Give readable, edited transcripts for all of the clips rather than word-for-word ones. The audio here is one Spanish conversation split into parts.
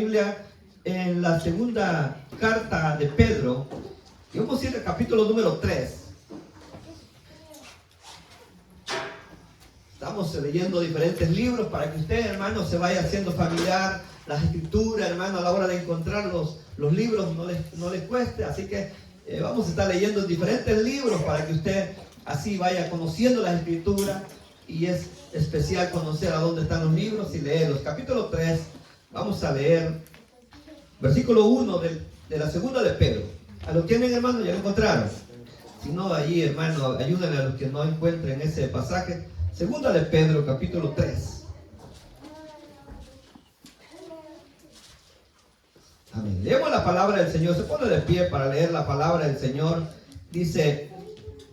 Biblia en la segunda carta de Pedro, y vamos a ir al capítulo número 3. Estamos leyendo diferentes libros para que usted, hermano, se vaya haciendo familiar las escrituras, hermano, a la hora de encontrar los libros no les cueste. Así que vamos a estar leyendo diferentes libros para que usted así vaya conociendo las escrituras. Y es especial conocer a dónde están los libros y leerlos. Capítulo 3, vamos a leer versículo 1 de la segunda de Pedro. ¿A lo tienen, hermano? ¿Ya lo encontraron? Si no, allí, hermano, ayúdenle a los que no encuentren ese pasaje. Segunda de Pedro, capítulo 3. Amén. Leemos la palabra del Señor. Se pone de pie para leer la palabra del Señor. Dice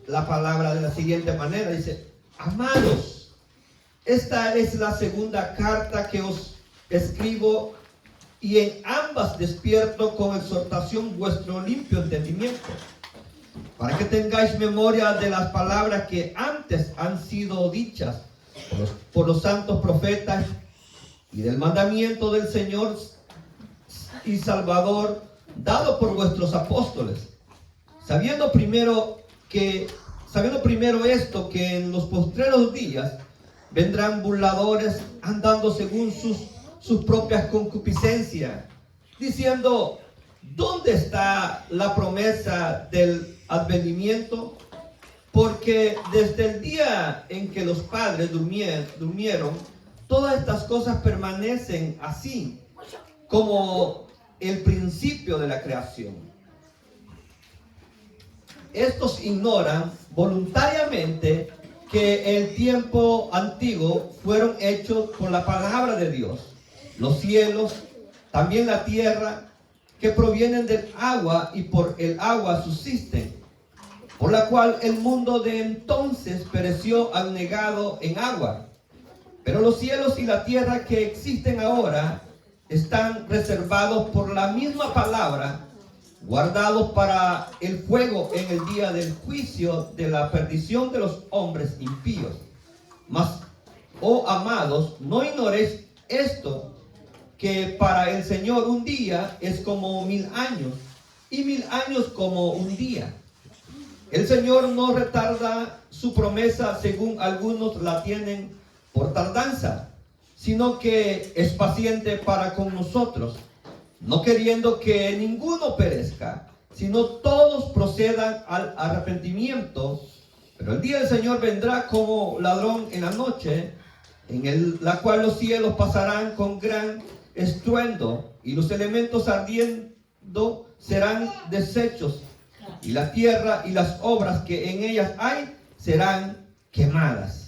la palabra de la siguiente manera. Dice: amados, esta es la segunda carta que os escribo, y en ambas despierto con exhortación vuestro limpio entendimiento, para que tengáis memoria de las palabras que antes han sido dichas por los santos profetas, y del mandamiento del Señor y Salvador dado por vuestros apóstoles, sabiendo primero esto, que en los postreros días vendrán burladores andando según sus propias concupiscencias, diciendo: ¿dónde está la promesa del advenimiento? Porque desde el día en que los padres durmieron, todas estas cosas permanecen así como el principio de la creación. Estos ignoran voluntariamente que el tiempo antiguo fueron hechos por la palabra de Dios, los cielos, también la tierra, que provienen del agua y por el agua subsisten, por la cual el mundo de entonces pereció anegado en agua. Pero los cielos y la tierra que existen ahora están reservados por la misma palabra, guardados para el fuego en el día del juicio de la perdición de los hombres impíos. Mas, oh amados, no ignoréis esto, que para el Señor un día es como 1000 años, y 1000 años como un día. El Señor no retarda su promesa, según algunos la tienen por tardanza, sino que es paciente para con nosotros, no queriendo que ninguno perezca, sino todos procedan al arrepentimiento. Pero el día del Señor vendrá como ladrón en la noche, en la cual los cielos pasarán con gran estruendo, y los elementos ardiendo serán deshechos, y la tierra y las obras que en ellas hay serán quemadas.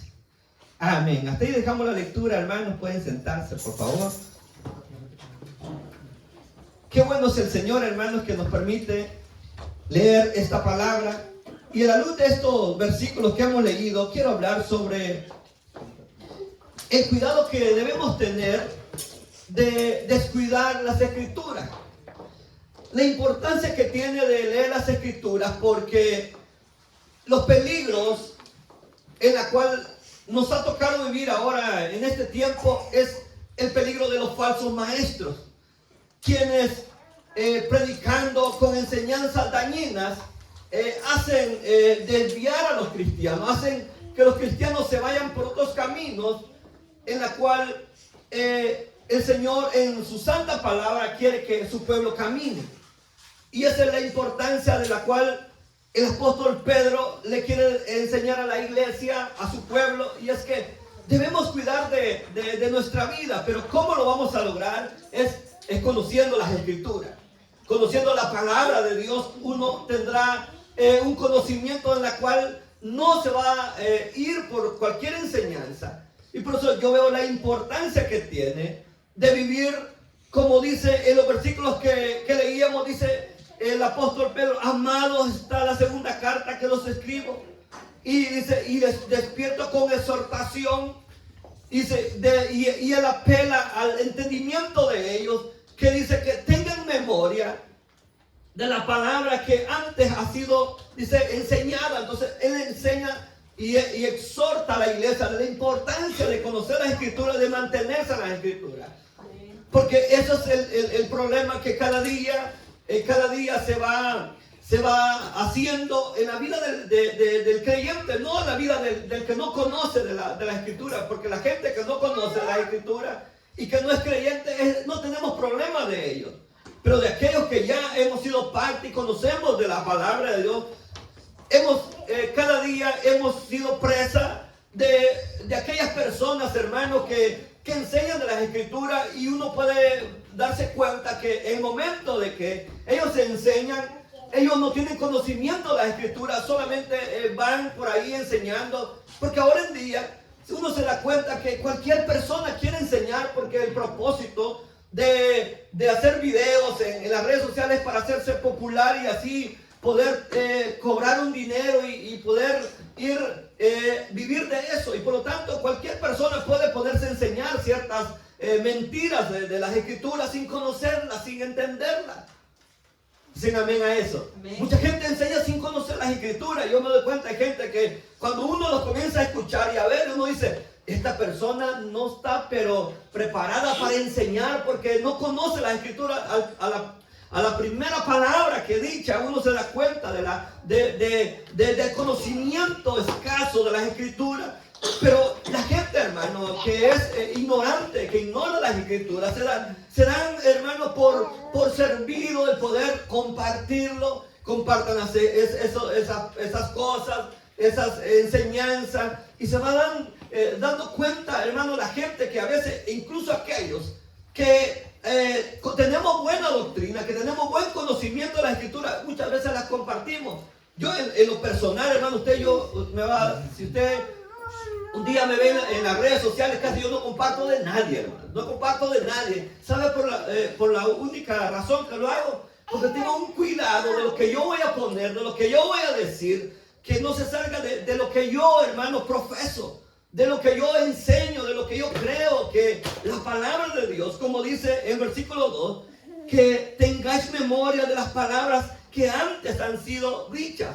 Amén. Hasta ahí dejamos la lectura, hermanos. Pueden sentarse, por favor. Qué bueno es el Señor, hermanos, que nos permite leer esta palabra. Y a la luz de estos versículos que hemos leído, quiero hablar sobre el cuidado que debemos tener de descuidar las escrituras. La importancia que tiene de leer las escrituras, porque los peligros en la cual nos ha tocado vivir ahora en este tiempo es el peligro de los falsos maestros, quienes predicando con enseñanzas dañinas hacen desviar a los cristianos, hacen que los cristianos se vayan por otros caminos en la cual el Señor en su santa palabra quiere que su pueblo camine. Y esa es la importancia de la cual el apóstol Pedro le quiere enseñar a la iglesia, a su pueblo, y es que debemos cuidar de nuestra vida. Pero ¿cómo lo vamos a lograr? Es conociendo las escrituras, conociendo la palabra de Dios. Uno tendrá un conocimiento en la cual no se va a ir por cualquier enseñanza. Y por eso yo veo la importancia que tiene de vivir, como dice en los versículos que leíamos, dice el apóstol Pedro: amados, está la segunda carta que los escribo, y dice, y les despierto con exhortación, dice, y él apela al entendimiento de ellos, que dice que tengan memoria de la palabra que antes ha sido, dice, enseñada. Entonces él enseña y exhorta a la iglesia de la importancia de conocer las escrituras, de mantenerse en las escrituras. Porque eso es el problema que cada día se va haciendo en la vida del creyente, no en la vida del que no conoce de la Escritura. Porque la gente que no conoce la Escritura y que no es creyente, no tenemos problema de ellos. Pero de aquellos que ya hemos sido parte y conocemos de la palabra de Dios, cada día hemos sido presa de aquellas personas, hermanos, que enseñan de las Escrituras, y uno puede darse cuenta que en el momento de que ellos enseñan, ellos no tienen conocimiento de las Escrituras, solamente van por ahí enseñando, porque ahora en día uno se da cuenta que cualquier persona quiere enseñar, porque el propósito de hacer videos en las redes sociales es para hacerse popular y así poder cobrar un dinero y poder vivir de eso. Y por lo tanto cualquier persona puede poderse enseñar ciertas mentiras de las Escrituras sin conocerlas, sin entenderlas. Dicen amén a eso. Amén. Mucha gente enseña sin conocer las Escrituras. Yo me doy cuenta de gente que cuando uno los comienza a escuchar y a ver, uno dice, esta persona no está pero preparada para enseñar, porque no conoce las Escrituras. A la primera palabra que dicha, uno se da cuenta del conocimiento escaso de las Escrituras. Pero la gente, hermano, que es ignorante, que ignora las Escrituras, se dan, hermano, por servido el poder compartirlo. Compartan esas cosas, esas enseñanzas, y se van dando cuenta, hermano, la gente que a veces, incluso aquellos que tenemos buena doctrina, que tenemos buen conocimiento de la Escritura, muchas veces las compartimos. Yo en lo personal, hermano, si usted un día me ve en las redes sociales, casi yo no comparto de nadie, hermano. No comparto de nadie. ¿Sabe por la única razón que lo hago? Porque tengo un cuidado de lo que yo voy a poner, de lo que yo voy a decir, que no se salga de lo que yo, hermano, profeso, de lo que yo enseño, de lo que yo creo, que la palabra de Dios, como dice en versículo 2, que tengáis memoria de las palabras que antes han sido dichas.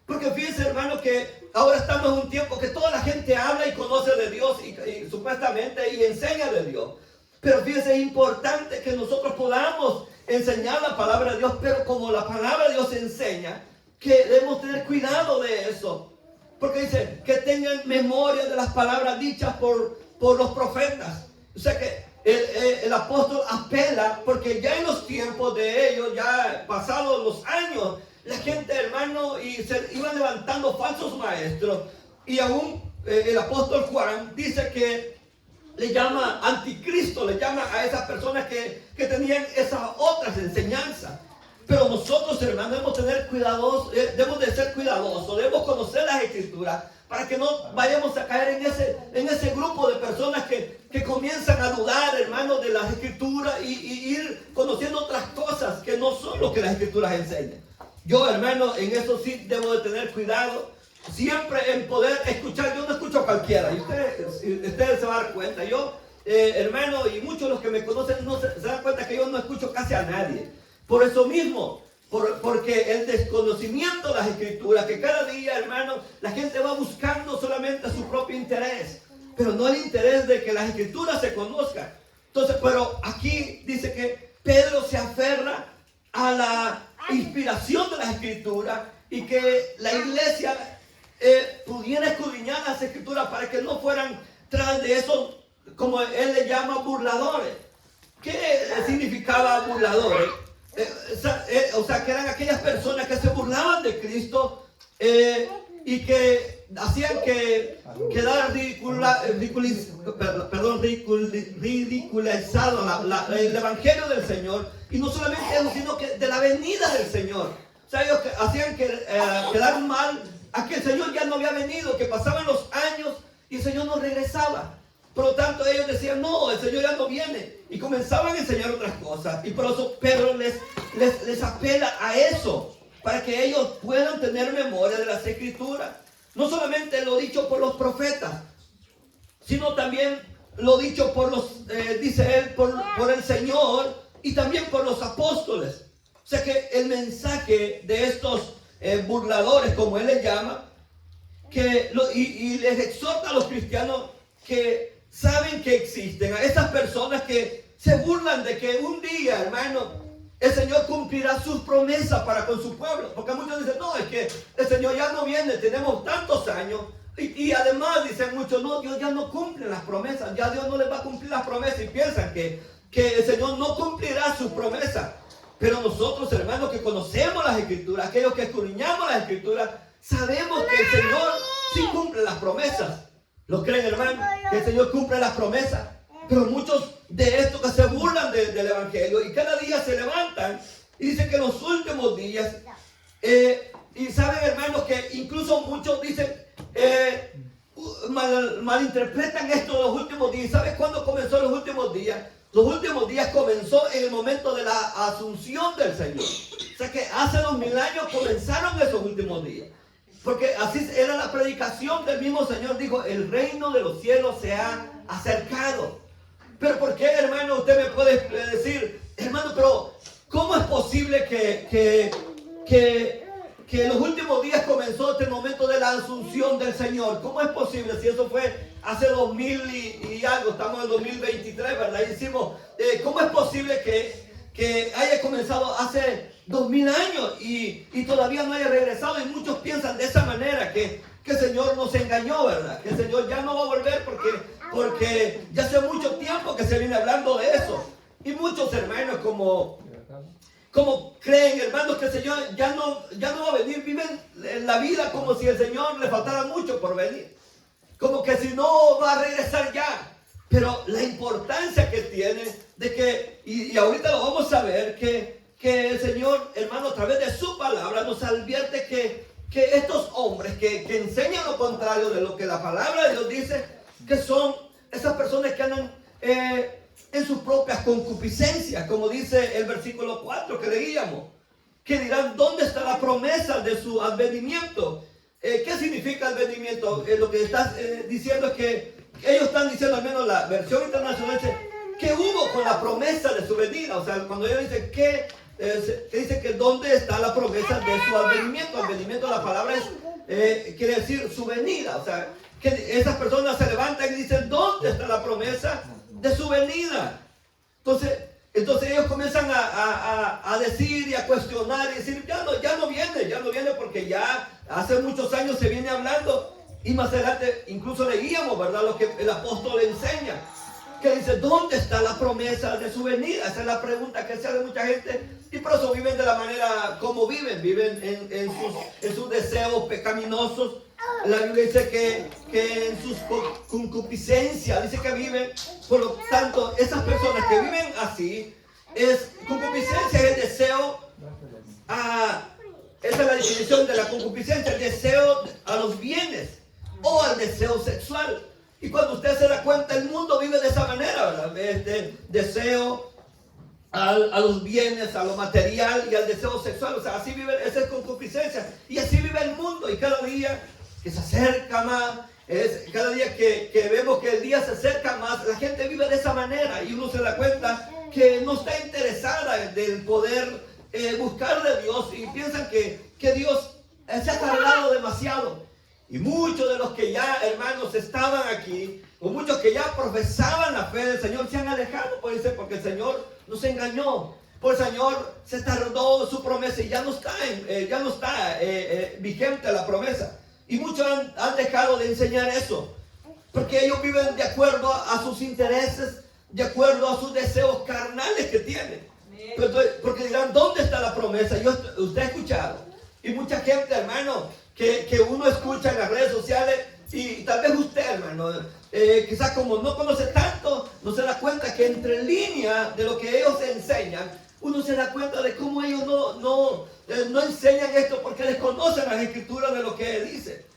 Porque fíjense, hermano, que ahora estamos en un tiempo que toda la gente habla y conoce de Dios y supuestamente y enseña de Dios. Pero fíjense, es importante que nosotros podamos enseñar la palabra de Dios, pero como la palabra de Dios enseña, que debemos tener cuidado de eso. Porque dice que tengan memoria de las palabras dichas por los profetas. O sea que el apóstol apela, porque ya en los tiempos de ellos, ya pasados los años, la gente, hermano, y se iban levantando falsos maestros. Y aún el apóstol Juan dice que le llama anticristo, le llama a esas personas que tenían esas otras enseñanzas. Pero nosotros, hermanos, debemos de ser cuidadosos, debemos conocer las Escrituras para que no vayamos a caer en ese grupo de personas que comienzan a dudar, hermanos, de las Escrituras y ir conociendo otras cosas que no son lo que las Escrituras enseñan. Yo, hermano, en eso sí debo de tener cuidado, siempre en poder escuchar. Yo no escucho a cualquiera, y ustedes se van a dar cuenta. Yo, hermano, y muchos de los que me conocen no se dan cuenta que yo no escucho casi a nadie. Por eso mismo, porque el desconocimiento de las Escrituras, que cada día, hermano, la gente va buscando solamente su propio interés, pero no el interés de que las Escrituras se conozcan. Entonces, pero aquí dice que Pedro se aferra a la inspiración de las Escrituras y que la iglesia pudiera escudriñar las Escrituras para que no fueran tras de esos, como él le llama, burladores. ¿Qué significaba burladores? O sea, que eran aquellas personas que se burlaban de Cristo y que hacían que quedara ridiculizado el evangelio del Señor. Y no solamente eso, sino que de la venida del Señor. O sea, ellos hacían quedar mal a que el Señor ya no había venido, que pasaban los años y el Señor no regresaba. Por lo tanto, ellos decían, no, el Señor ya no viene. Y comenzaban a enseñar otras cosas. Y por eso Pedro les apela a eso, para que ellos puedan tener memoria de las Escrituras. No solamente lo dicho por los profetas, sino también lo dicho dice él, por el Señor y también por los apóstoles. O sea que el mensaje de estos burladores, como él les llama, y les exhorta a los cristianos que saben que existen, a esas personas que se burlan de que un día, hermano, el Señor cumplirá sus promesas para con su pueblo. Porque muchos dicen, no, es que el Señor ya no viene, tenemos tantos años. Y además dicen muchos, no, Dios ya no cumple las promesas, ya Dios no les va a cumplir las promesas. Y piensan que el Señor no cumplirá sus promesas. Pero nosotros, hermanos, que conocemos las Escrituras, aquellos que escudriñamos las Escrituras, sabemos que el Señor sí cumple las promesas. ¿Lo creen, hermano? Que el Señor cumple las promesas. Pero muchos de estos que se burlan del Evangelio y cada día se levantan y dicen que en los últimos días, y saben, hermanos, que incluso muchos dicen, malinterpretan esto de los últimos días. ¿Sabes cuándo comenzó los últimos días? Los últimos días comenzó en el momento de la asunción del Señor. O sea que hace 2000 años comenzaron esos últimos días. Porque así era la predicación del mismo Señor. Dijo, el reino de los cielos se ha acercado. Pero ¿por qué, hermano? Usted me puede decir, hermano, pero ¿cómo es posible que en los últimos días comenzó este momento de la asunción del Señor? ¿Cómo es posible si eso fue hace 2000 y algo? Estamos en el 2023, ¿verdad? Y decimos, ¿cómo es posible que haya comenzado hace 2000 años y todavía no haya regresado? Y muchos piensan de esa manera, que el Señor nos engañó, ¿verdad? Que el Señor ya no va a volver porque ya hace mucho tiempo que se viene hablando de eso. Y muchos hermanos como creen, hermanos, que el Señor ya no va a venir, viven la vida como si el Señor le faltara mucho por venir. Como que si no va a regresar ya. Pero la importancia que tiene de que, y ahorita lo vamos a ver, que el Señor, hermano, a través de su palabra nos advierte que estos hombres que enseñan lo contrario de lo que la palabra de Dios dice, que son esas personas que andan en sus propias concupiscencias, como dice el versículo 4 que leíamos, que dirán, ¿dónde está la promesa de su advenimiento? ¿Qué significa advenimiento? Lo que está diciendo es que ellos están diciendo, al menos la versión internacional dice, ¿qué hubo con la promesa de su venida? O sea, cuando ellos dicen que dice que ¿dónde está la promesa de su advenimiento? Advenimiento, la palabra quiere decir su venida. O sea, que esas personas se levantan y dicen, ¿dónde está la promesa de su venida? Entonces ellos comienzan a decir y a cuestionar y decir, ya no viene porque ya hace muchos años se viene hablando. Y más adelante incluso leíamos, ¿verdad?, lo que el apóstol enseña, que dice, ¿dónde está la promesa de su venida? Esa es la pregunta que se hace mucha gente, y por eso viven de la manera como viven en sus deseos pecaminosos. La Biblia dice que en sus concupiscencias, dice que viven. Por lo tanto, esas personas que viven así, concupiscencia es el deseo, esa es la definición de la concupiscencia, el deseo a los bienes o al deseo sexual. Y cuando usted se da cuenta, el mundo vive de esa manera, ¿verdad? Este deseo a los bienes, a lo material y al deseo sexual. O sea, así vive, esa es concupiscencia. Y así vive el mundo. Y cada día que se acerca más, cada día que vemos que el día se acerca más, la gente vive de esa manera. Y uno se da cuenta que no está interesada en poder buscar de Dios. Y piensan que Dios se ha tardado demasiado. Y muchos de los que ya, hermanos, estaban aquí, o muchos que ya profesaban la fe del Señor, se han alejado, porque el Señor nos engañó. Por el Señor se tardó su promesa y ya no está vigente la promesa. Y muchos han dejado de enseñar eso, porque ellos viven de acuerdo a sus intereses, de acuerdo a sus deseos carnales que tienen. Porque dirán, ¿dónde está la promesa? Usted ha escuchado. Y mucha gente, hermano, que uno escucha en las redes sociales, y tal vez usted, hermano, quizás como no conoce tanto, no se da cuenta que entre líneas de lo que ellos enseñan, uno se da cuenta de cómo ellos no enseñan esto porque desconocen las escrituras de lo que dice.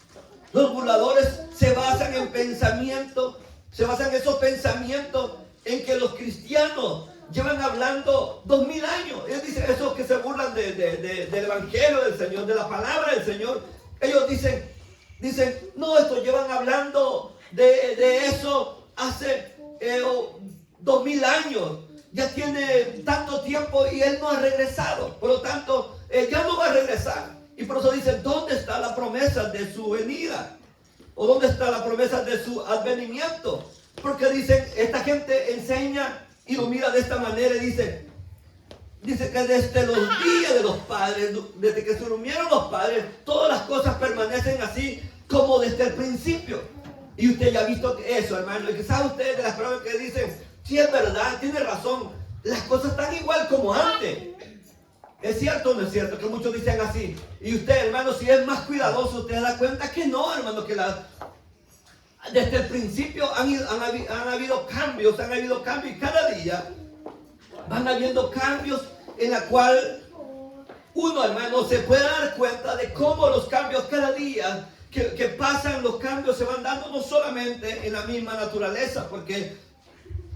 Los burladores se basan en pensamientos, se basan en esos pensamientos en que los cristianos llevan hablando 2000 años. Ellos dicen, esos que se burlan del evangelio del Señor, de la palabra del Señor. Ellos dicen, no, estos llevan hablando de eso hace 2000 años. Ya tiene tanto tiempo y Él no ha regresado. Por lo tanto, ya no va a regresar. Y por eso dicen, ¿dónde está la promesa de su venida? ¿O dónde está la promesa de su advenimiento? Porque dicen, esta gente enseña y lo mira de esta manera y dice que desde los días de los padres, desde que se durmieron los padres, todas las cosas permanecen así como desde el principio. Y usted ya ha visto eso, hermano. Y quizás ustedes de las pruebas que dicen, sí es verdad, tiene razón, las cosas están igual como antes. ¿Es cierto o no es cierto? Que muchos dicen así. Y usted, hermano, si es más cuidadoso, usted se da cuenta que no, hermano, que desde el principio han habido cambios, y cada día van habiendo cambios en la cual uno, hermano, se puede dar cuenta de cómo los cambios cada día que pasan, los cambios se van dando no solamente en la misma naturaleza, porque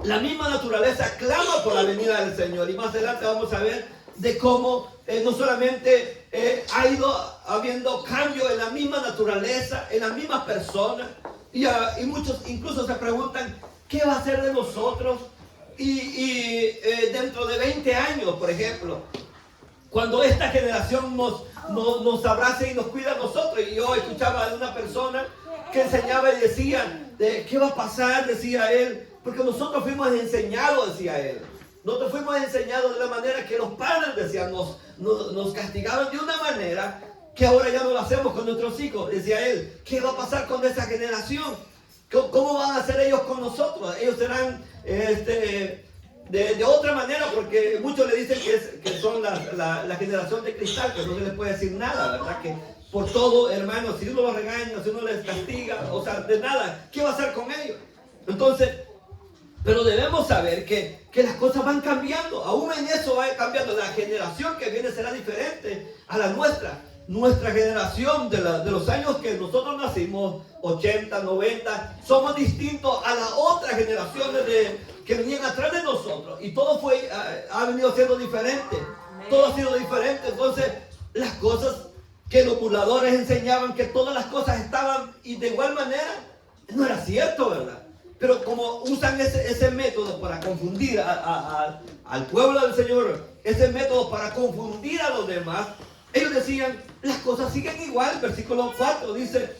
la misma naturaleza clama por la venida del Señor. Y más adelante vamos a ver de cómo no solamente ha ido habiendo cambio en la misma naturaleza, en las mismas personas, y muchos incluso se preguntan, ¿qué va a ser de nosotros? Y dentro de 20 años, por ejemplo, cuando esta generación nos abrace y nos cuida a nosotros. Y yo escuchaba de una persona que enseñaba y decía, ¿qué va a pasar? Decía él, porque nosotros fuimos enseñados, decía él. Nosotros fuimos enseñados de la manera que los padres decían, nos castigaban de una manera que ahora ya no lo hacemos con nuestros hijos. Decía él, ¿qué va a pasar con esa generación? ¿Cómo van a ser ellos con nosotros? Ellos serán de otra manera, porque muchos le dicen que son la generación de cristal, que no se les puede decir nada, ¿verdad? Que por todo, hermano, si uno los regaña, si uno les castiga, o sea, de nada, ¿qué va a hacer con ellos? Entonces, pero debemos saber que las cosas van cambiando, aún en eso va cambiando. La generación que viene será diferente a la nuestra. Nuestra generación de los años que nosotros nacimos, 80, 90, somos distintos a las otras generaciones que venían atrás de nosotros. Y todo ha venido siendo diferente. Todo ha sido diferente. Entonces, las cosas que los burladores enseñaban, que todas las cosas estaban y de igual manera, no era cierto, ¿verdad? Pero como usan ese método para confundir al pueblo del Señor, ese método para confundir a los demás, ellos decían, las cosas siguen igual. Versículo 4 dice,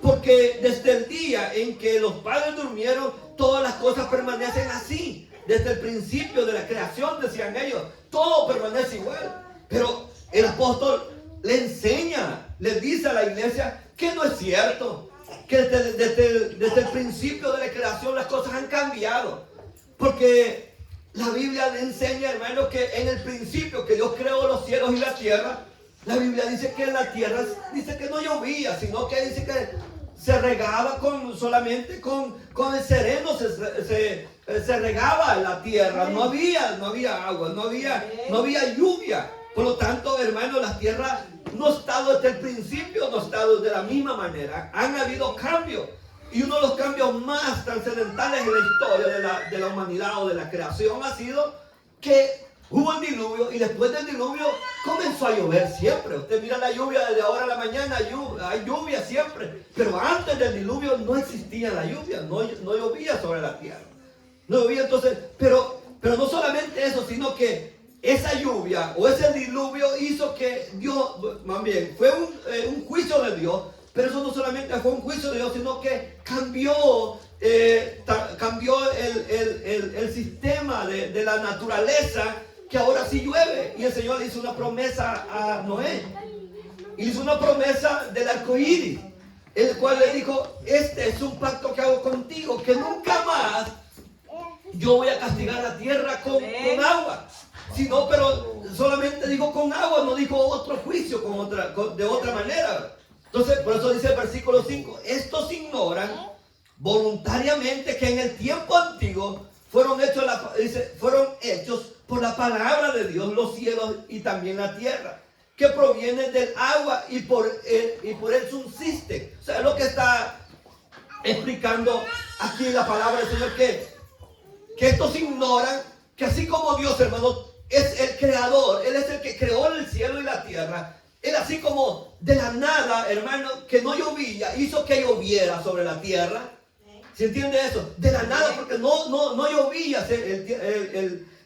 porque desde el día en que los padres durmieron, todas las cosas permanecen así. Desde el principio de la creación, decían ellos, todo permanece igual. Pero el apóstol le enseña, le dice a la iglesia que no es cierto, que desde el principio de la creación las cosas han cambiado. Porque la Biblia le enseña, hermano, que en el principio que Dios creó los cielos y la tierra, la Biblia dice que en la tierra, dice que no llovía, sino que dice que se regaba solamente con el sereno, se regaba la tierra, no había agua, no había lluvia. Por lo tanto, hermano, la tierra no ha estado desde el principio, no ha estado de la misma manera. Han habido cambios. Y uno de los cambios más trascendentales en la historia de la humanidad o de la creación ha sido que hubo el diluvio, y después del diluvio comenzó a llover siempre. Usted mira la lluvia desde ahora a la mañana, hay lluvia siempre. Pero antes del diluvio no existía la lluvia, no llovía sobre la tierra. No llovía entonces, pero no solamente eso, sino que esa lluvia o ese diluvio hizo que Dios, más bien, fue un juicio de Dios. Pero eso no solamente fue un juicio de Dios, sino que cambió el sistema de la naturaleza, que ahora sí llueve. Y el Señor le hizo una promesa a Noé. Hizo una promesa del arco iris, el cual le dijo, este es un pacto que hago contigo, que nunca más yo voy a castigar la tierra con agua. Sino, pero solamente dijo con agua, no dijo otro juicio de otra manera. Entonces, por eso dice el versículo 5, estos ignoran voluntariamente que en el tiempo antiguo fueron hechos por la palabra de Dios los cielos y también la tierra, que provienen del agua y por él subsiste. O sea, es lo que está explicando aquí la palabra del Señor, que estos ignoran que así como Dios, hermano, es el creador, Él es el que creó el cielo y la tierra. Él, así como de la nada, hermano, que no llovía, hizo que lloviera sobre la tierra. ¿Se entiende eso? De la nada, porque no llovía,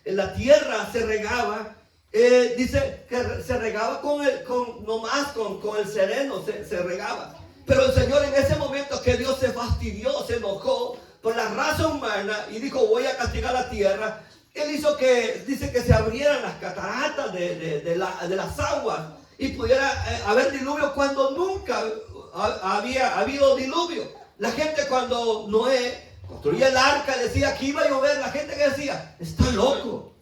la tierra se regaba. Dice que se regaba con el sereno, se regaba. Pero el Señor, en ese momento que Dios se fastidió, se enojó por la raza humana y dijo, voy a castigar la tierra, Él hizo que, dice que se abrieran las cataratas de las aguas y pudiera haber diluvio cuando nunca había habido diluvio. La gente cuando Noé construía el arca decía que iba a llover. La gente que decía, está loco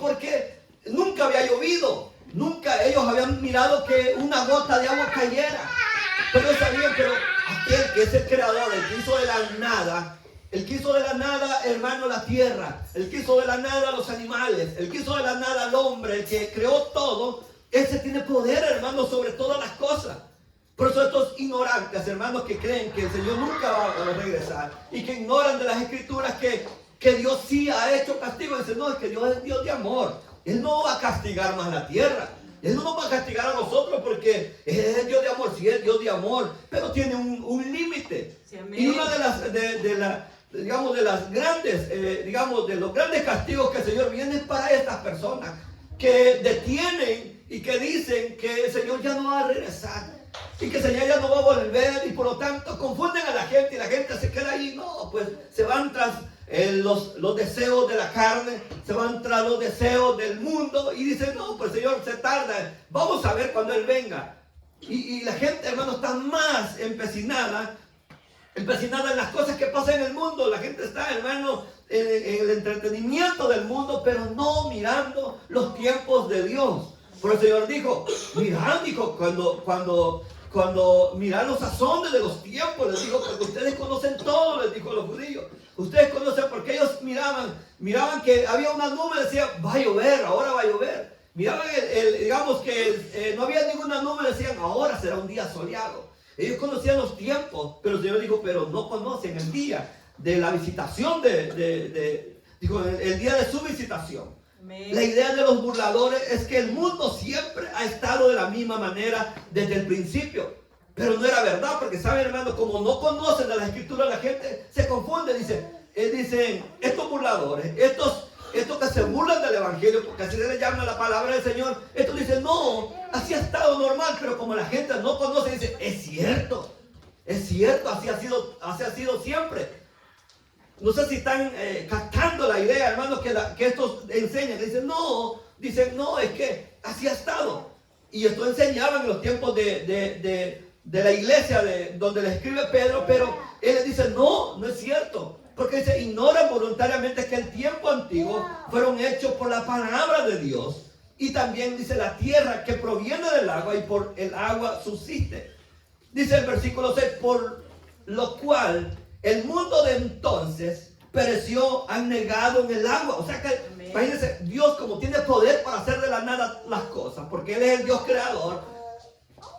porque nunca había llovido. Nunca ellos habían mirado que una gota de agua cayera. Pero ellos sabían, pero aquel que es el creador, el que hizo de la nada, el que hizo de la nada, hermano, la tierra, el que hizo de la nada los animales, el que hizo de la nada al hombre, el que creó todo, ese tiene poder, hermano, sobre todas las cosas. Por eso estos ignorantes, hermanos, que creen que el Señor nunca va a regresar y que ignoran de las escrituras que Dios sí ha hecho castigo, dicen, no, es que Dios es Dios de amor. Él no va a castigar más la tierra. Él no nos va a castigar a nosotros porque es Dios de amor, sí es Dios de amor, pero tiene un límite. Sí, y una de las grandes, de los grandes castigos que el Señor viene es para estas personas que detienen y que dicen que el Señor ya no va a regresar y que el Señor ya no va a volver, y por lo tanto confunden a la gente y la gente se queda ahí. No, pues se van tras los deseos de la carne, se van tras los deseos del mundo y dicen, no, pues el Señor se tarda, vamos a ver cuando Él venga. Y la gente, hermano, está más empecinada en las cosas que pasan en el mundo. La gente está, hermano, en el entretenimiento del mundo, pero no mirando los tiempos de Dios. Por el Señor dijo, mirad, dijo, cuando miran los sazones de los tiempos, les dijo, porque ustedes conocen todo, les dijo a los judíos. Ustedes conocen, porque ellos miraban que había una nube, decían, va a llover, ahora va a llover. Miraban, digamos que no había ninguna nube, decían, ahora será un día soleado. Ellos conocían los tiempos, pero el Señor dijo, pero no conocen el día de la visitación, dijo, el día de su visitación. Amén. La idea de los burladores es que el mundo siempre ha estado de la misma manera desde el principio. Pero no era verdad, porque saben, hermano, como no conocen de la escritura, la gente se confunde. Dicen, estos burladores, estos que se burlan del evangelio, porque así se les llama la palabra del Señor, estos dicen, no, así ha estado normal. Pero como la gente no conoce, dice, es cierto, así ha sido siempre. No sé si están captando la idea, hermano, que estos enseñan. Dicen, no, es que así ha estado. Y esto enseñaban en los tiempos de la iglesia donde le escribe Pedro, pero él les dice, no es cierto. Porque dice, ignoran voluntariamente que el tiempo antiguo fueron hechos por la palabra de Dios. Y también dice, la tierra que proviene del agua y por el agua subsiste. Dice el versículo 6, por lo cual el mundo de entonces pereció anegado en el agua. O sea que, imagínense, Dios como tiene poder para hacer de la nada las cosas, porque Él es el Dios creador.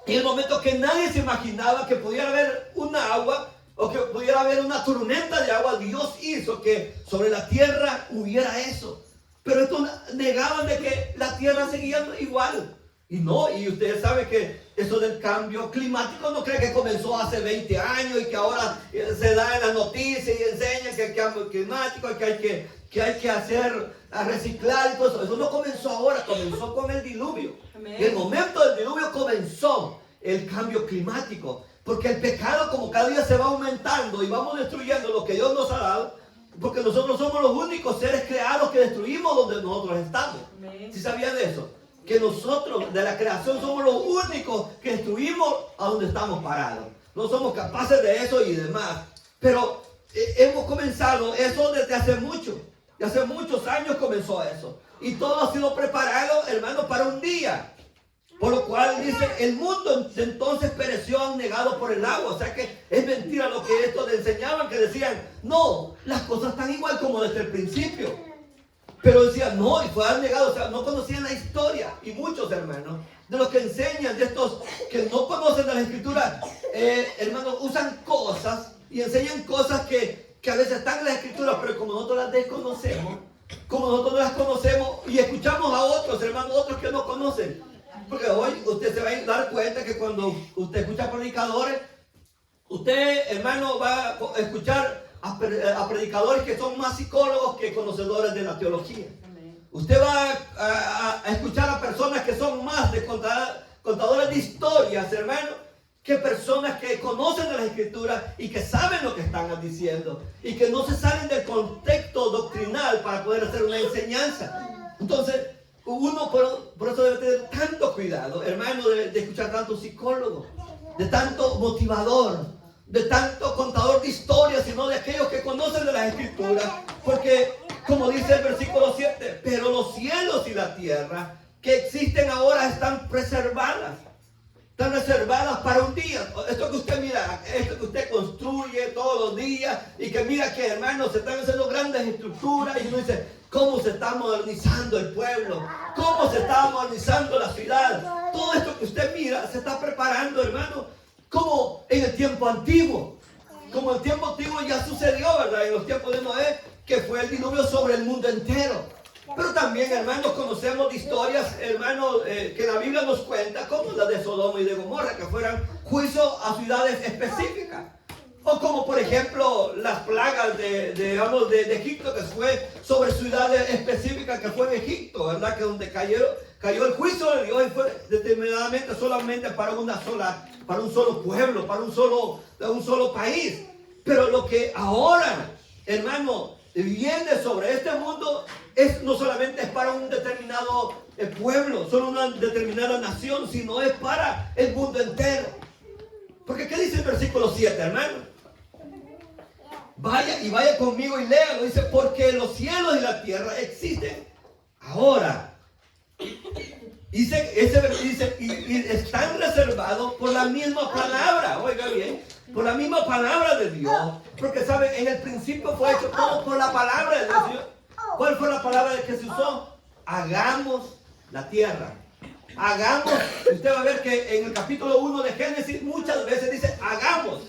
En el momento que nadie se imaginaba que pudiera haber una agua o que pudiera haber una tormenta de agua, Dios hizo que sobre la tierra hubiera eso. Pero estos negaban de que la tierra seguía igual. Y ustedes saben que eso del cambio climático no cree que comenzó hace 20 años y que ahora se da en las noticias y enseñan que el cambio climático, que hay que hacer, a reciclar y todo eso. Eso no comenzó ahora, comenzó con el diluvio. Amén. En el momento del diluvio comenzó el cambio climático. Porque el pecado, como cada día se va aumentando y vamos destruyendo lo que Dios nos ha dado, porque nosotros somos los únicos seres creados que destruimos donde nosotros estamos. ¿Sí sabían de eso? Que nosotros de la creación somos los únicos que destruimos a donde estamos parados. No somos capaces de eso y demás. Pero hemos comenzado eso desde hace mucho. De hace muchos años comenzó eso. Y todo ha sido preparado, hermano, para un día. Por lo cual dice, el mundo entonces pereció anegado por el agua. O sea que es mentira lo que estos enseñaban, que decían, no, las cosas están igual como desde el principio. Pero decían, no, y fue anegado. O sea, no conocían la historia. Y muchos, hermanos, de los que enseñan, de estos que no conocen de la escritura, hermanos, usan cosas y enseñan cosas que a veces están en la escritura, pero como nosotros las desconocemos, como nosotros no las conocemos y escuchamos a otros, hermanos, otros que no conocen. Porque hoy usted se va a dar cuenta que cuando usted escucha predicadores, usted, hermano, va a escuchar a predicadores que son más psicólogos que conocedores de la teología. Amén. Usted va a escuchar a personas que son más de contadores de historias, hermano, que personas que conocen de las Escrituras y que saben lo que están diciendo y que no se salen del contexto doctrinal para poder hacer una enseñanza. Entonces, uno por eso debe tener tanto cuidado, hermano, de escuchar tanto psicólogo, de tanto motivador, de tanto contador de historias, sino de aquellos que conocen de las Escrituras, porque como dice el versículo 7, pero los cielos y la tierra que existen ahora están preservadas. Están reservadas para un día. Esto que usted mira, esto que usted construye todos los días y que mira que, hermanos, se están haciendo grandes estructuras y uno dice, ¿cómo se está modernizando el pueblo? ¿Cómo se está modernizando la ciudad? Todo esto que usted mira se está preparando, hermano, como en el tiempo antiguo. Como el tiempo antiguo ya sucedió, ¿verdad? En los tiempos de Noé, que fue el diluvio sobre el mundo entero. Pero también, hermanos, conocemos de historias, hermanos, que la Biblia nos cuenta, como la de Sodoma y de Gomorra, que fueran juicios a ciudades específicas. O como, por ejemplo, las plagas de Egipto, que fue sobre ciudades específicas, que fue en Egipto, ¿verdad? Que donde cayó el juicio de Dios y fue determinadamente solamente para un solo pueblo, para un solo país. Pero lo que ahora, hermano, viene sobre este mundo no solamente es para un determinado pueblo, solo una determinada nación, sino es para el mundo entero. Porque ¿qué dice el versículo 7, hermano? Vaya conmigo y léalo. Dice, porque los cielos y la tierra existen ahora. Dice, y están reservados por la misma palabra. Oiga bien, por la misma palabra de Dios. Porque saben, en el principio fue hecho todo por la palabra de Dios. ¿Cuál fue la palabra que se usó? Hagamos la tierra. Hagamos. Usted va a ver que en el capítulo 1 de Génesis muchas veces dice hagamos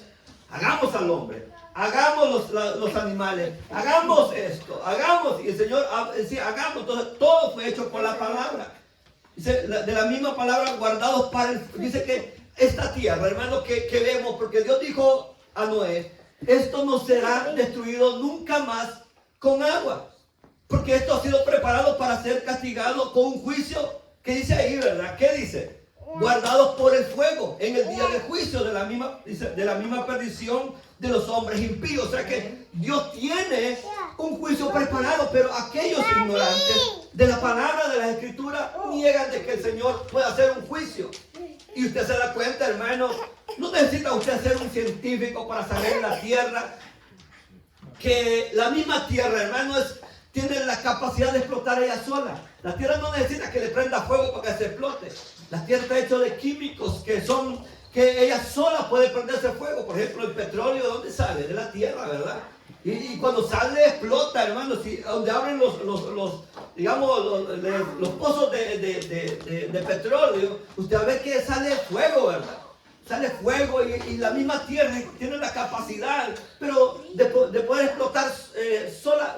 al hombre, hagamos los animales, hagamos esto, hagamos. Y el Señor decía hagamos. Entonces todo fue hecho por la palabra. Dice, de la misma palabra guardados para dice que esta tierra, hermano, que vemos, porque Dios dijo a Noé, esto no será destruido nunca más con agua, porque esto ha sido preparado para ser castigado con un juicio. ¿Qué dice ahí, verdad? ¿Qué dice? Guardados por el fuego en el día del juicio de la misma perdición de los hombres impíos. O sea que Dios tiene un juicio preparado, pero aquellos ignorantes de la palabra de la Escritura niegan de que el Señor pueda hacer un juicio. Y usted se da cuenta, hermano, no necesita usted ser un científico para saber en la tierra que la misma tierra, hermano, tiene la capacidad de explotar ella sola. La tierra no necesita que le prenda fuego para que se explote. La tierra está hecha de químicos que ella sola puede prenderse fuego. Por ejemplo, el petróleo, ¿de dónde sale? De la tierra, ¿verdad? Y cuando sale, explota, hermano. Donde abren los pozos de petróleo, usted va a ver que sale fuego, ¿verdad? Sale fuego y la misma tierra tiene la capacidad, pero de poder explotar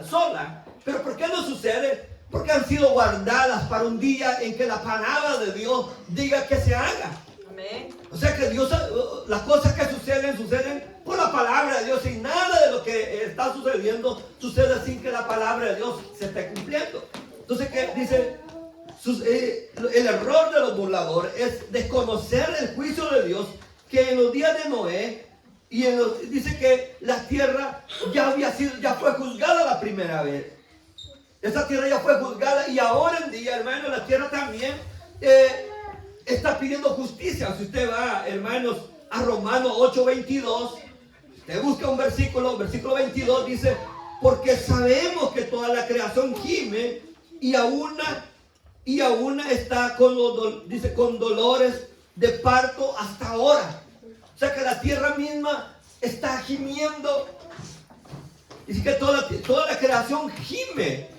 sola. Pero ¿por qué no sucede? Porque han sido guardadas para un día en que la palabra de Dios diga que se haga. Amén. O sea que Dios, las cosas que suceden por la palabra de Dios, y nada de lo que está sucediendo sucede sin que la palabra de Dios se esté cumpliendo. Entonces, ¿qué dice? El error de los burladores es desconocer el juicio de Dios, que en los días de Noé dice que la tierra ya fue juzgada la primera vez. Esa tierra ya fue juzgada y ahora en día, hermano, la tierra también está pidiendo justicia. Si usted va, hermanos, a Romanos 8:22, usted busca un versículo 22 dice, porque sabemos que toda la creación gime y aún está con dolores de parto hasta ahora. O sea que la tierra misma está gimiendo. Dice que toda la creación gime.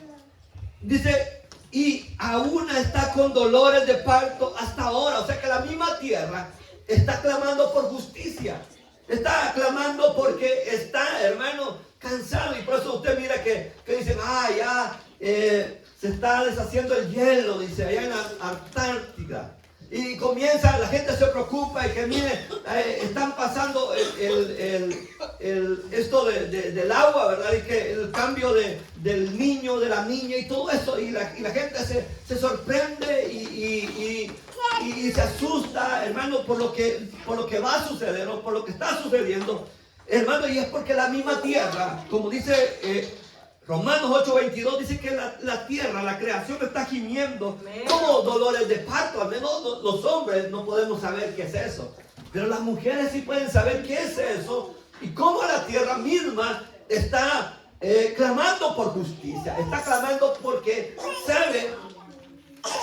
Dice, y aún está con dolores de parto hasta ahora. O sea que la misma tierra está clamando por justicia. Está clamando porque está, hermano, cansado. Y por eso usted mira que dicen, se está deshaciendo el hielo, dice, allá en la Antártida. Y comienza, la gente se preocupa y que mire, están pasando esto del agua, ¿verdad? Y que el cambio del niño, de la niña y todo eso. Y la gente se sorprende y y se asusta, hermano, por lo que va a suceder o por lo que está sucediendo, hermano, y es porque la misma tierra, como dice Romanos 8:22, dice que la tierra, la creación está gimiendo como dolores de parto. Al menos los hombres no podemos saber qué es eso, pero las mujeres sí pueden saber qué es eso y cómo la tierra misma está clamando por justicia, está clamando porque sabe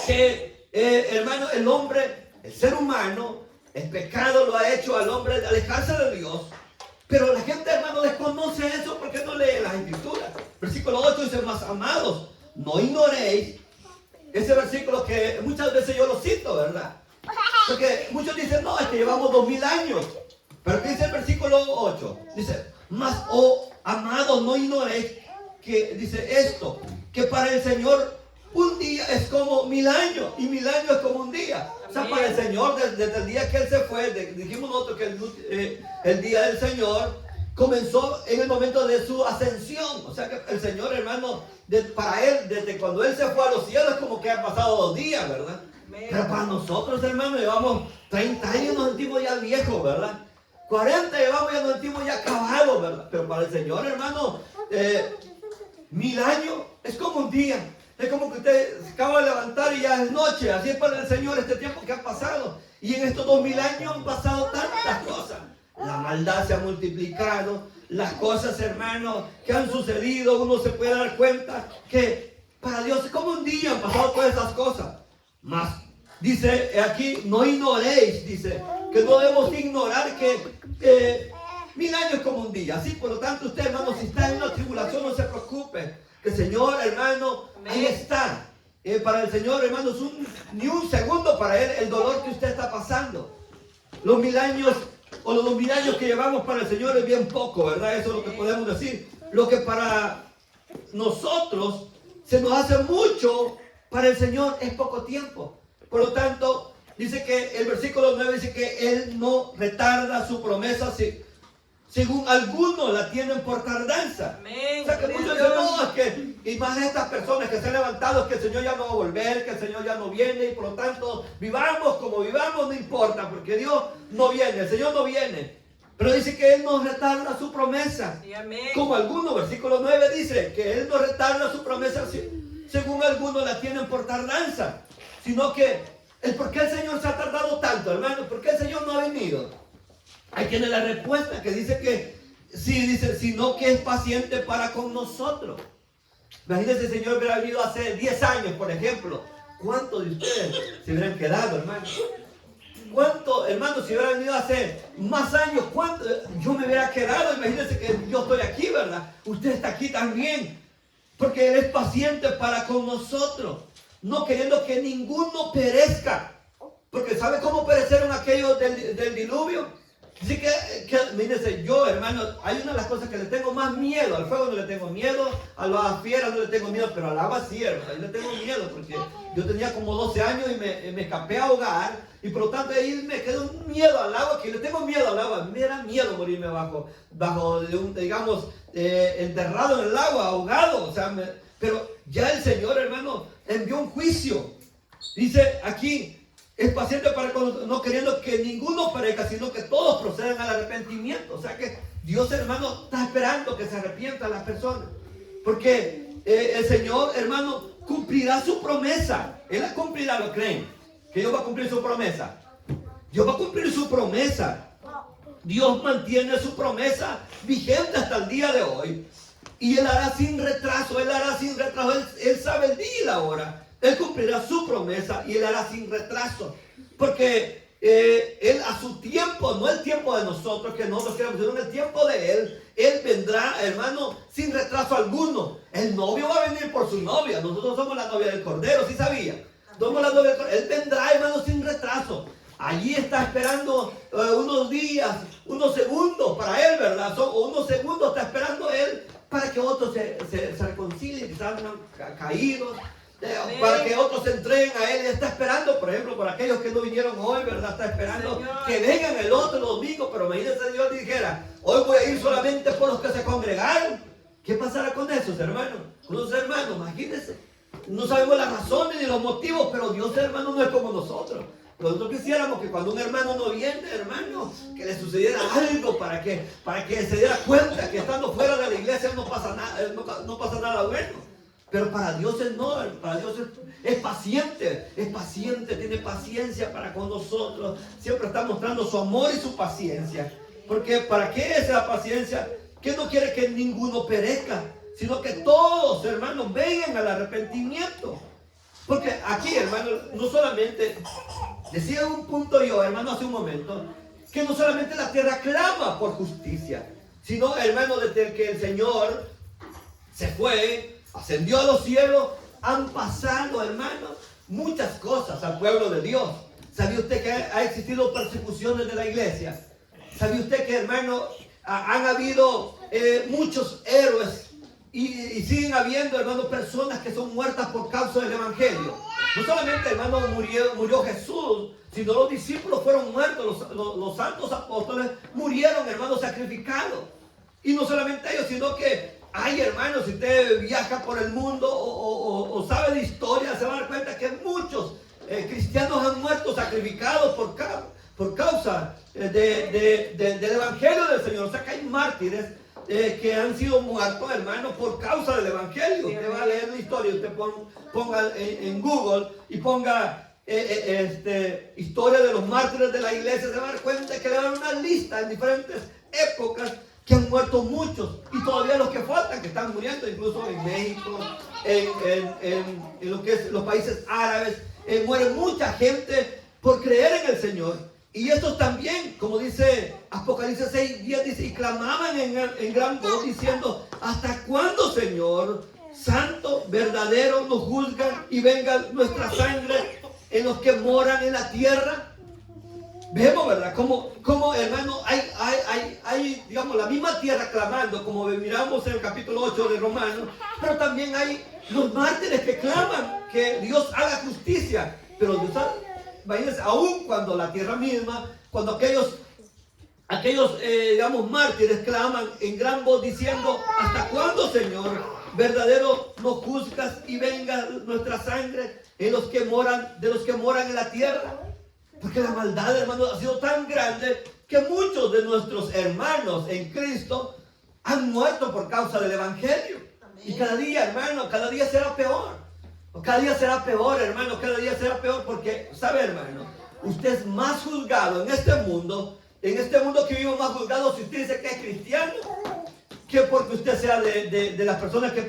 que, hermano, el hombre, el ser humano, el pecado lo ha hecho al hombre de alejarse de Dios. Pero la gente, hermano, desconoce eso porque no lee las escrituras. Versículo 8 dice: más amados, no ignoréis. Ese versículo que muchas veces yo lo cito, ¿verdad? Porque muchos dicen, no, es que llevamos 2000 años. Pero ¿qué dice el versículo 8? Dice: mas, oh amados, no ignoréis que dice esto, que para el Señor un día es como 1000 años y 1000 años es como un día. O sea, para el Señor, desde el día que Él se fue, dijimos nosotros que el día del Señor comenzó en el momento de su ascensión. O sea que el Señor, hermano, para Él, desde cuando Él se fue a los cielos, es como que han pasado 2 días, ¿verdad? Pero para nosotros, hermano, llevamos 30 años, nos sentimos ya viejos, ¿verdad? 40 llevamos, ya nos sentimos ya acabados, ¿verdad? Pero para el Señor, hermano, 1000 años es como un día. Es como que usted se acaba de levantar y ya es noche. Así es para el Señor este tiempo que ha pasado. Y en estos 2000 años han pasado tantas cosas. La maldad se ha multiplicado. Las cosas, hermanos, que han sucedido, uno se puede dar cuenta que para Dios es como un día han pasado todas esas cosas. Más, dice aquí, no ignoréis, dice, que no debemos ignorar que 1000 años es como un día. Así, por lo tanto, usted, hermano, si está en una tribulación, no se preocupe. Que el Señor, hermano, ahí está. Para el Señor, hermano, es ni un segundo para Él el dolor que usted está pasando. Los 1000 años o los 2000 años que llevamos para el Señor es bien poco, ¿verdad? Eso es lo que podemos decir. Lo que para nosotros se nos hace mucho, para el Señor es poco tiempo. Por lo tanto, dice que el versículo 9 dice que Él no retarda su promesa, según algunos la tienen por tardanza. O sea que muchos dicen, no, es que, y más estas personas que se han levantado, es que el Señor ya no va a volver, que el Señor ya no viene, y por lo tanto, vivamos como vivamos, no importa, porque Dios no viene, el Señor no viene. Pero dice que Él no retarda su promesa. Sí, como algunos, versículo 9 dice, que Él no retarda su promesa, según algunos la tienen por tardanza. Sino que, ¿por qué el Señor se ha tardado tanto, hermano? ¿Por qué el Señor no ha venido? Ahí tiene la respuesta que dice que sí, dice, sino que es paciente para con nosotros. Imagínense, el Señor hubiera venido hace 10 años, por ejemplo. ¿Cuántos de ustedes se hubieran quedado, hermano? ¿Cuántos, hermanos, si hubiera venido hace más años? ¿Cuánto? Yo me hubiera quedado. Imagínense que yo estoy aquí, ¿verdad? Usted está aquí también. Porque Él es paciente para con nosotros, no queriendo que ninguno perezca. Porque ¿sabe cómo perecieron aquellos del diluvio? Así que mírense, yo, hermano, hay una de las cosas que le tengo más miedo. Al fuego no le tengo miedo, a las fieras no le tengo miedo, pero al agua sí, hermano, ahí le tengo miedo, porque yo tenía como 12 años y me escapé a ahogar, y por lo tanto ahí me quedó un miedo al agua, que le tengo miedo al agua. Me da miedo morirme bajo de un, digamos, enterrado en el agua, ahogado. O sea, pero ya el Señor, hermano, envió un juicio. Dice aquí, es paciente para no queriendo que ninguno perezca, sino que todos procedan al arrepentimiento. O sea que Dios, hermano, está esperando que se arrepientan las personas. Porque el Señor, hermano, cumplirá su promesa. Él la cumplirá, ¿lo creen? Que Dios va a cumplir su promesa. Dios va a cumplir su promesa. Dios mantiene su promesa vigente hasta el día de hoy. Y Él hará sin retraso, Él hará sin retraso. Él sabe el día y la hora. Él cumplirá su promesa y Él hará sin retraso. Porque Él a su tiempo, no el tiempo de nosotros, que nosotros queremos, sino en el tiempo de Él vendrá, hermano, sin retraso alguno. El novio va a venir por su novia. Nosotros somos la novia del Cordero, ¿sí sabía? Somos la novia del Cordero. Él vendrá, hermano, sin retraso. Allí está esperando unos días, unos segundos para Él, ¿verdad? O unos segundos está esperando Él para que otros se reconcilien, que están caídos. Para que otros se entreguen a Él. Está esperando, por ejemplo, para aquellos que no vinieron hoy, ¿verdad? Está esperando, Señor, que vengan el otro domingo. Pero imagínense, Dios dijera, hoy voy a ir solamente por los que se congregaron. ¿Qué pasará con esos hermanos? Con los hermanos, imagínense. No sabemos las razones ni los motivos, pero Dios, hermano, no es como nosotros. Nosotros quisiéramos que cuando un hermano no viene, hermano, que le sucediera algo para que se diera cuenta que estando fuera de la iglesia no pasa nada, no pasa nada bueno. Pero para Dios para Dios es paciente, tiene paciencia para con nosotros. Siempre está mostrando su amor y su paciencia. Porque ¿para qué es la paciencia? Que no quiere que ninguno perezca, sino que todos, hermanos, vengan al arrepentimiento. Porque aquí, hermano, no solamente, decía un punto yo, hermano, hace un momento, que no solamente la tierra clama por justicia, sino, hermano, desde que el Señor se fue, ascendió a los cielos, han pasado, hermano, muchas cosas al pueblo de Dios. ¿Sabía usted que ha existido persecuciones de la iglesia? ¿Sabía usted que, hermano, han habido muchos héroes y siguen habiendo, hermano, personas que son muertas por causa del evangelio? No solamente, hermano, murió Jesús, sino los discípulos fueron muertos, los santos apóstoles murieron, hermano, sacrificados. Y no solamente ellos, sino que hay, hermanos, si usted viaja por el mundo o sabe de historia, se va a dar cuenta que muchos cristianos han muerto sacrificados por causa del evangelio del Señor. O sea que hay mártires que han sido muertos, hermanos, por causa del evangelio. Usted va a leer la historia, usted ponga en Google y ponga historia de los mártires de la iglesia, se va a dar cuenta que le dan una lista en diferentes épocas que han muerto muchos, y todavía los que faltan, que están muriendo, incluso en México, en lo que es los países árabes, muere mucha gente por creer en el Señor. Y estos también, como dice Apocalipsis 6:10, dice, y clamaban en gran voz diciendo, ¿hasta cuándo, Señor, santo, verdadero, nos juzgan y venga nuestra sangre en los que moran en la tierra? Vemos, ¿verdad? Como hermano, hay, digamos, la misma tierra clamando, como miramos en el capítulo 8 de Romanos, pero también hay los mártires que claman que Dios haga justicia. Pero Dios, imagínense, aún cuando la tierra misma, cuando aquellos digamos, mártires claman en gran voz diciendo, ¿hasta cuándo, Señor, verdadero, nos juzgas y venga nuestra sangre de los que moran en la tierra? Porque la maldad, hermanos, ha sido tan grande que muchos de nuestros hermanos en Cristo han muerto por causa del evangelio. Amén. Y cada día, hermano, cada día será peor. Cada día será peor, hermano, cada día será peor, porque, ¿sabe, hermano? Usted es más juzgado en este mundo que vivimos, más juzgado si usted dice que es cristiano, que porque usted sea de las personas que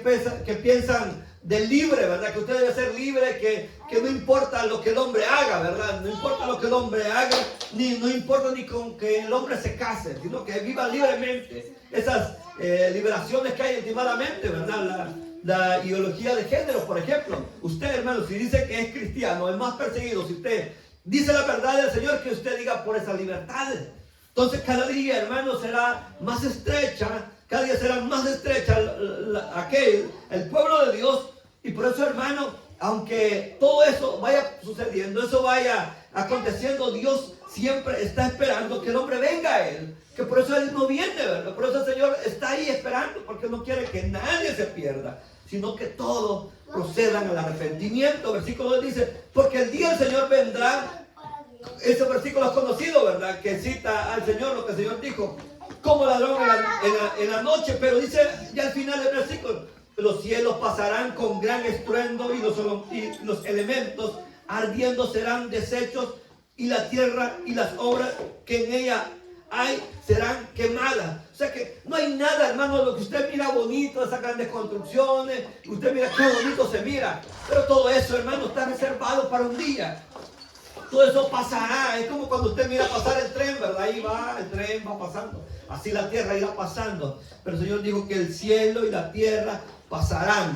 piensan de libre, ¿verdad? Que usted debe ser libre, que no importa lo que el hombre haga, ¿verdad? No importa lo que el hombre haga, no importa ni con que el hombre se case, sino que viva libremente. Esas liberaciones que hay últimamente, ¿verdad? La ideología de género, por ejemplo. Usted, hermano, si dice que es cristiano, es más perseguido. Si usted dice la verdad del Señor, que usted diga por esas libertades. Entonces cada día, hermano, será más estrecha. Cada día será más estrecha el pueblo de Dios. Y por eso, hermano, aunque todo eso vaya sucediendo, eso vaya aconteciendo, Dios siempre está esperando que el hombre venga a Él. Que por eso Él no viene, ¿verdad? Por eso el Señor está ahí esperando, porque no quiere que nadie se pierda, sino que todos procedan al arrepentimiento. Versículo 2 dice, porque el día del Señor vendrá. Ese versículo es conocido, ¿verdad? Que cita al Señor lo que el Señor dijo, como ladrón en la noche. Pero dice ya al final del versículo, los cielos pasarán con gran estruendo y los elementos ardiendo serán deshechos, y la tierra y las obras que en ella hay serán quemadas. O sea que no hay nada, hermano, lo que usted mira bonito, esas grandes construcciones, usted mira qué bonito se mira, pero todo eso, hermano, está reservado para un día. Todo eso pasará. Es como cuando usted mira pasar el tren, ¿verdad? Ahí va, el tren va pasando. Así la tierra irá pasando. Pero el Señor dijo que el cielo y la tierra pasarán.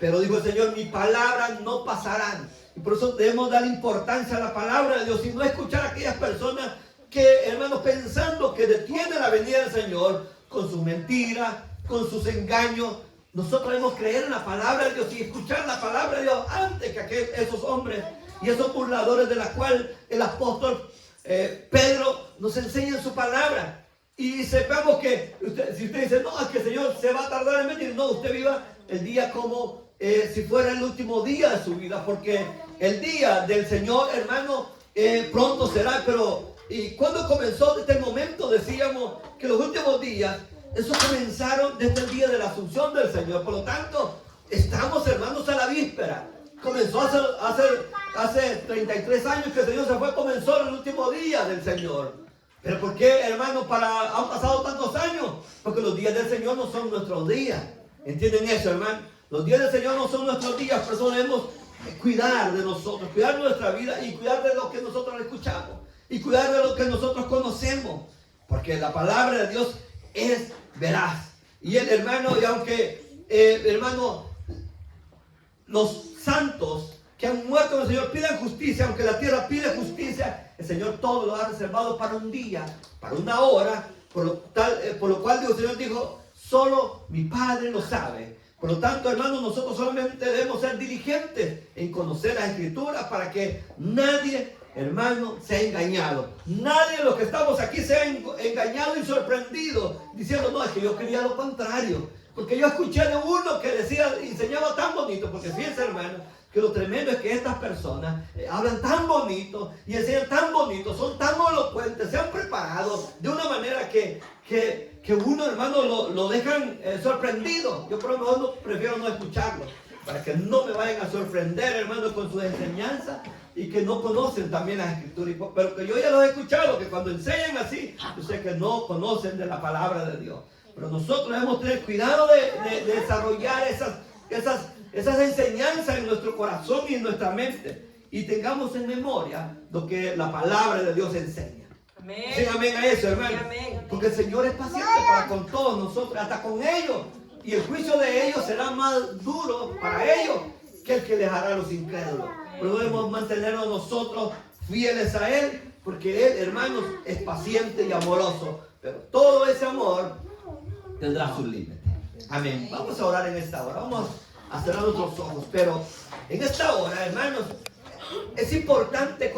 Pero dijo el Señor, mi palabra no pasarán. Y por eso debemos dar importancia a la palabra de Dios y no escuchar a aquellas personas que, hermanos, pensando que detienen la venida del Señor con sus mentiras, con sus engaños. Nosotros debemos creer en la palabra de Dios y escuchar la palabra de Dios antes que esos hombres y esos burladores, de la cual el apóstol Pedro nos enseña en su palabra. Y sepamos que si usted dice, no, es que el Señor se va a tardar en venir, no, usted viva el día como si fuera el último día de su vida, porque el día del Señor, hermano, pronto será, pero y cuando comenzó este momento decíamos que los últimos días, eso comenzaron desde el día de la Asunción del Señor. Por lo tanto, estamos, hermanos, a la víspera. Comenzó hace 33 años que el Señor se fue, comenzó el último día del Señor. Pero ¿por qué, hermanos, han pasado tantos años? Porque los días del Señor no son nuestros días. ¿Entienden eso, hermano? Los días del Señor no son nuestros días, por eso debemos cuidar de nosotros, cuidar de nuestra vida y cuidar de lo que nosotros escuchamos y cuidar de lo que nosotros conocemos, porque la palabra de Dios es veraz. Y el hermano, y aunque hermano, los santos que han muerto en el Señor pidan justicia, aunque la tierra pide justicia, el Señor todo lo ha reservado para un día, para una hora, por lo cual el Señor dijo, solo mi Padre lo sabe. Por lo tanto, hermanos, nosotros solamente debemos ser diligentes en conocer las Escrituras para que nadie, hermano, sea engañado. Nadie de los que estamos aquí sea engañado y sorprendido diciendo, no, es que yo quería lo contrario. Porque yo escuché de uno que decía, enseñaba tan bonito, porque fíjense, hermano, que lo tremendo es que estas personas hablan tan bonito y enseñan tan bonito, son tan elocuentes, se han preparado de una manera que uno, hermano, lo dejan sorprendido. Yo por lo menos prefiero no escucharlo, para que no me vayan a sorprender, hermano, con sus enseñanzas y que no conocen también las Escrituras. Pero que yo ya los he escuchado, que cuando enseñan así, yo sé que no conocen de la palabra de Dios. Pero nosotros debemos tener cuidado de desarrollar esas enseñanzas en nuestro corazón y en nuestra mente. Y tengamos en memoria lo que la palabra de Dios enseña. Amén. Sí, amén a eso, hermano. Amén. Porque el Señor es paciente para con todos nosotros, hasta con ellos. Y el juicio de ellos será más duro para ellos que el que les hará a los incrédulos. Pero debemos mantenernos nosotros fieles a Él, porque Él, hermanos, es paciente y amoroso. Pero todo ese amor tendrá sus límites. Amén. Vamos a orar en esta hora. Vamos a cerrar nuestros ojos. Pero en esta hora, hermanos, es importante